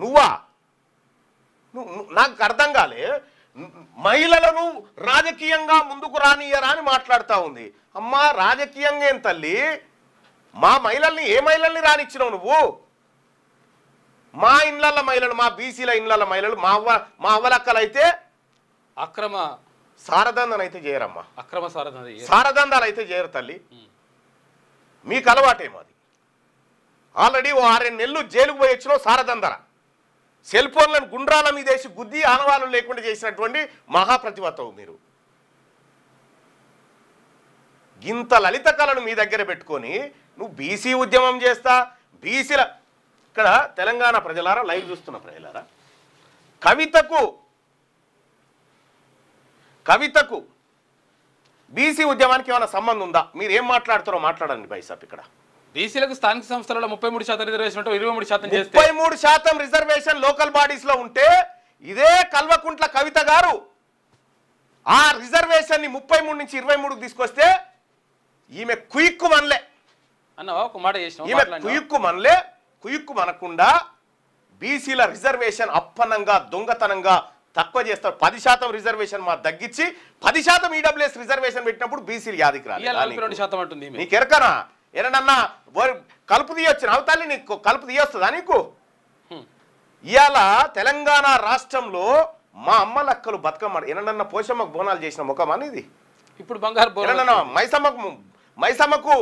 నువ్వా? నాకు అర్థం కాలే. మహిళలను రాజకీయంగా ముందుకు రానియరా అని మాట్లాడుతూ ఉంది. అమ్మా రాజకీయంగా ఏం తల్లి? మా మహిళల్ని ఏ మహిళల్ని రానిచ్చినావు నువ్వు? మా ఇండ్ల మహిళలు, మా బీసీల ఇండ్ల మహిళలు, మా అవ్వలక్కలైతే అక్రమ సారదందన అయితే చేయరమ్మా. అక్రమ సారదందాలు అయితే చేయరు తల్లి. మీకు అలవాటేమో అది. ఆల్రెడీ ఓ 6 నెలలు జైలుకు పోయి వచ్చినావు సారదందర. సెల్ ఫోన్లను గుండ్రాల మీద వేసి గుద్ది ఆనవాళ్ళు లేకుండా చేసినటువంటి మహాప్రతిభతవు మీరు. ఇంత లలిత కళను మీ దగ్గర పెట్టుకొని నువ్వు బీసీ ఉద్యమం చేస్తా, బీసీల ఇక్కడ తెలంగాణ ప్రజలారా, లైవ్ చూస్తున్న ప్రజలారా, కవితకు బీసీ ఉద్యమానికి ఏమైనా సంబంధం ఉందా? మీరు ఏం మాట్లాడుతారో మాట్లాడండి బైసాప్. ఇక్కడ బీసీలకు స్థానిక సంస్థలలో 33% రిజర్వేషన్ 23% చేస్తే 33% రిజర్వేషన్ లోకల్ బాడీస్ లో ఉంటే ఇదే కల్వకుంట్ల కవిత గారు ఆ రిజర్వేషన్ ని 33 నుంచి 23కు తీసుకొస్తే ఈమె కుయిక్కు మనలే అన్నవా? ఒక మాట చేసినావు. ఈమె కుయిక్కు మనకుండా బీసీల రిజర్వేషన్ అప్పనంగా దొంగతనంగా తక్కువ చేస్తారు. 10% రిజర్వేషన్ మా తగ్గించి 10% ఈడబ్ల్యూఎస్ రిజర్వేషన్ పెట్టినప్పుడు బీసీలు యాదికి రాలేదు. నీకు ఎరకనా? ఏనన్నా కలుపు తీయొచ్చు అవతాలి, నీకు కలుపు తీయొస్తుందా నీకు? ఇవాళ తెలంగాణ రాష్ట్రంలో మా అమ్మలక్కలు బతుకమ్మ ఏనన్నా పోషమ్మకు బోనాలు చేసిన ముఖమా ఇది? ఇప్పుడు బంగారు మైసమ్మకు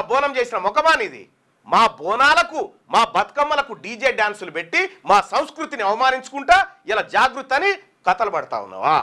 బోనం చేసిన ముఖమా ఇది? మా బోనాలకు మా బతుకమ్మలకు డీజే డాన్సులు పెట్టి మా సంస్కృతిని అవమానించుకుంటా ఇలా జాగృతి అని కథలు పడతా ఉన్నావా?